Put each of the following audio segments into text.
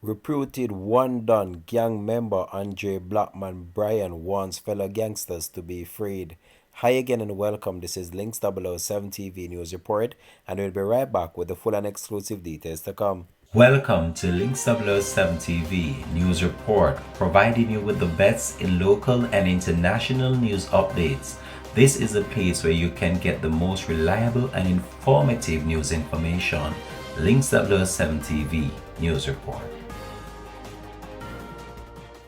Reputed One Don Gang member Andre Blackman Bryan wants fellow gangsters to be freed. Hi again and welcome. This is Links 007 TV News Report, and we'll be right back with the full and exclusive details to come. Welcome to Links 007 TV News Report, providing you with the best in local and international news updates. This is a place where you can get the most reliable and informative news information. Links 007 TV News Report.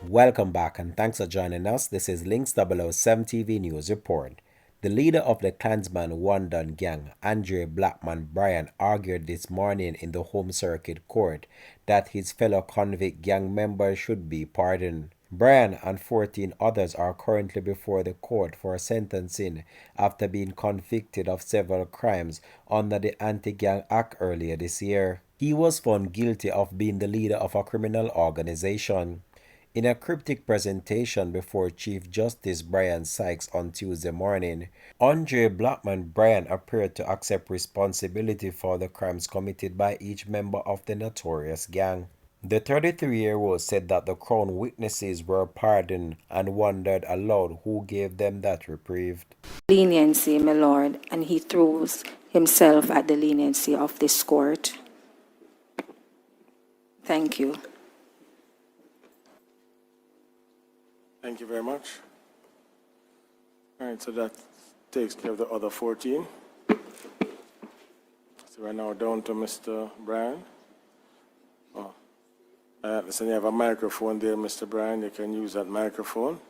Welcome back and thanks for joining us. This is Links 007 TV News Report. The leader of the Clansman-One Don Gang, Andre Blackman Bryan, argued this morning in the Home Circuit Court that his fellow convict gang members should be pardoned. Bryan and 14 others are currently before the court for sentencing after being convicted of several crimes under the Anti-Gang Act earlier this year. He was found guilty of being the leader of a criminal organization. In a cryptic presentation before Chief Justice Brian Sykes on Tuesday morning, Andre Blackman Bryan appeared to accept responsibility for the crimes committed by each member of the notorious gang. The 33-year-old said that the Crown witnesses were pardoned and wondered aloud who gave them that reprieve. Leniency, my lord, and he throws himself at the leniency of this court. Thank you. Thank you very much. All right, so that takes care of the other 14. So we're now down to Mr. Bryan. Listen, you have a microphone there, Mr. Bryan. You can use that microphone.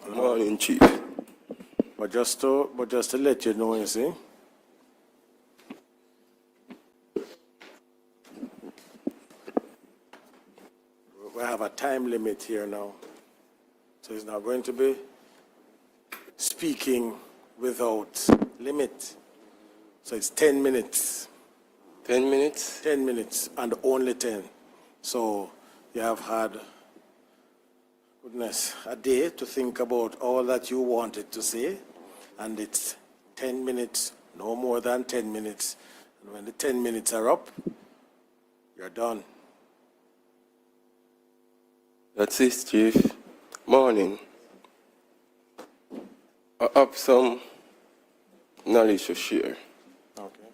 Good morning, Chief. But just to let you know, you see, we have a time limit here now. So it's not going to be speaking without limit. So it's 10 minutes. 10 minutes? 10 minutes and only 10. So you have had, goodness, a day to think about all that you wanted to say. And it's 10 minutes, no more than 10 minutes. And when the 10 minutes are up, you're done. That's it, Chief. Morning. I have some knowledge to share. Okay.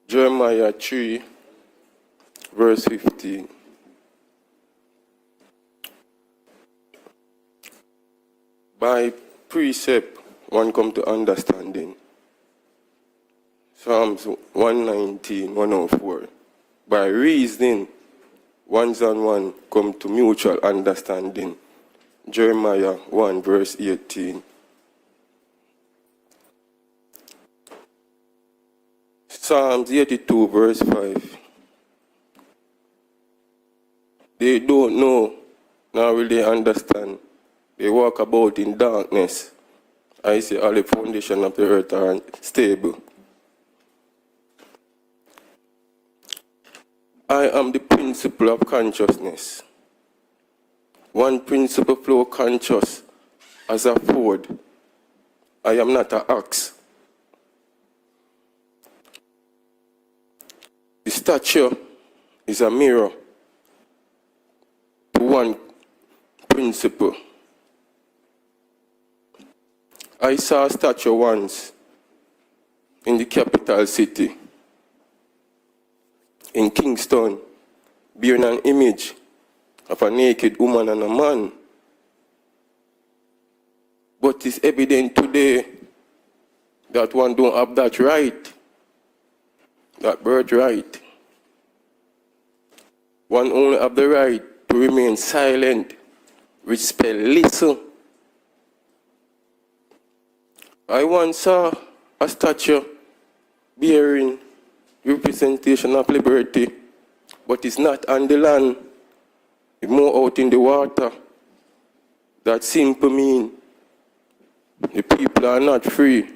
Jeremiah 3, verse 15. By precept, one come to understanding. Psalms 119, 104. By reasoning, ones and one come to mutual understanding. Jeremiah 1 verse 18. Psalms 82 verse 5. They don't know, nor will they understand. They walk about in darkness. I say all the foundation of the earth are unstable. I am the principle of consciousness. One principle flow conscious as a Ford. I am not an ox. The statue is a mirror to one principle. I saw a statue once in the capital city, in Kingston, bearing an image of a naked woman and a man. But it's evident today that one don't have that right, that birthright. One only have the right to remain silent, which spell listen. I once saw a statue bearing representation of liberty, but it's not on the land, it's more out in the water. That simply means the people are not free.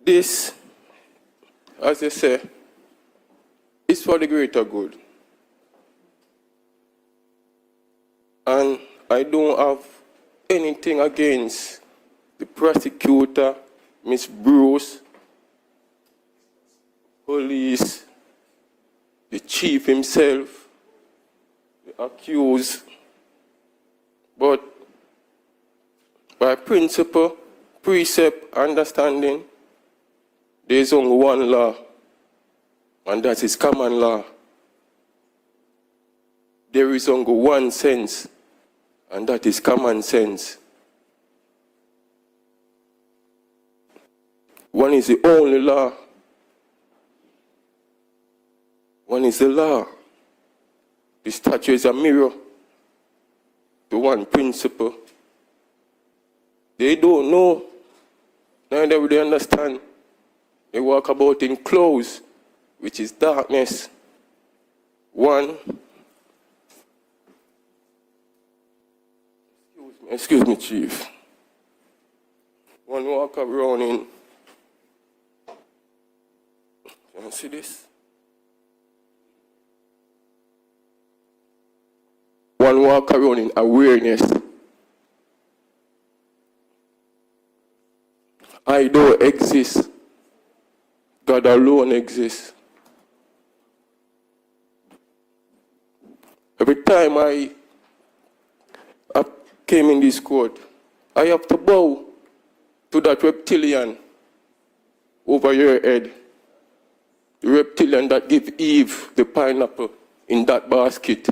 This, as I say, is for the greater good. And I don't have anything against the prosecutor, Miss Bruce, police, the chief himself, the accused, but by principle, precept, understanding, there is only one law, and that is common law. There is only one sense, and that is common sense. One is the only law. One is the law. The statute is a mirror to one principle. They don't know, neither will they understand. They walk about in clothes, which is darkness. One, excuse me, Chief. One walk around in, can you see this? One walk around in awareness. I don't exist. God alone exists. Every time I came in this court, I have to bow to that reptilian over your head. The reptilian that gave Eve the pineapple in that basket.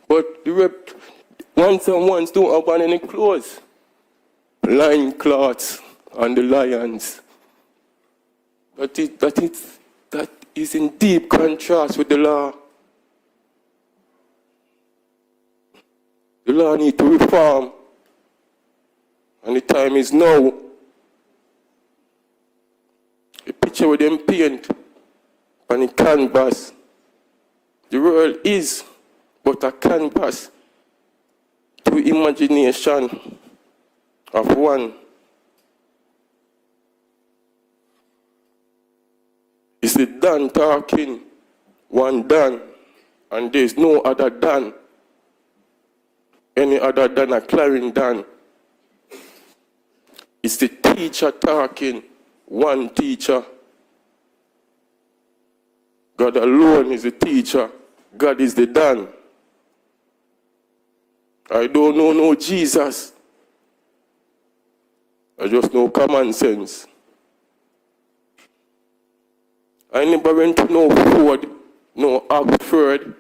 But the ones and ones don't have on any clothes. Lion cloths and the lions. That is in deep contrast with the law. The law needs to reform. And the time is now. The picture with them paint on the canvas. The world is but a canvas to imagination of one. It's the Dan talking, one Dan, and there's no other Dan. Any other than a Clarin Dan. It's the teacher talking, one teacher. God alone is the teacher. God is the Dan. I don't know no Jesus. I just know common sense. I never went to no Ford, no Oxford.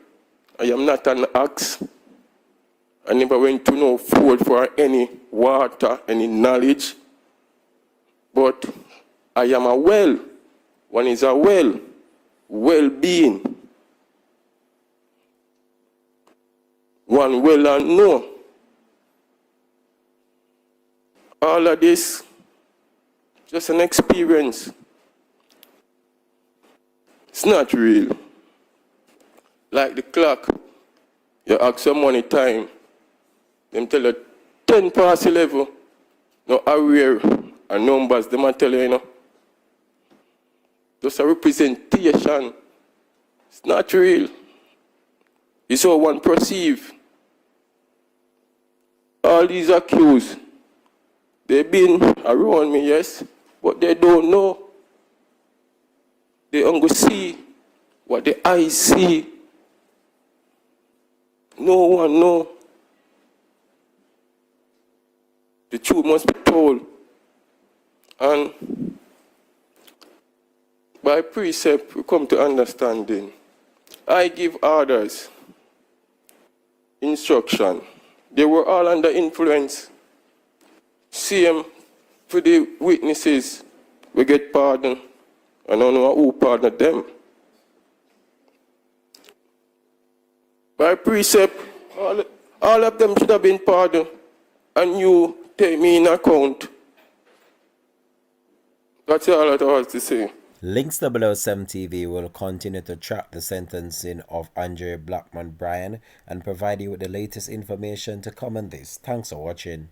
I am not an ox. I never went to no Ford for any water, any knowledge. But I am a well. One is a well-being. One well and know. All of this, just an experience. It's not real. Like the clock, you ask someone a time, them tell you 10 past 11, no aware and numbers, them tell you, you know. Just a representation. It's not real. It's how one perceive. All these accused, they've been around me, yes, but they don't know. They only see what the eyes see. No one know. The truth must be told. And by precept, we come to understanding. I give orders, instruction. They were all under influence. Same for the witnesses. We get pardon. I don't know who pardoned them. By precept, all of them should have been pardoned. And you take me in account. That's all I have to say. Links 007 TV will continue to track the sentencing of Andre Blackman Bryan and provide you with the latest information to come on this. Thanks for watching.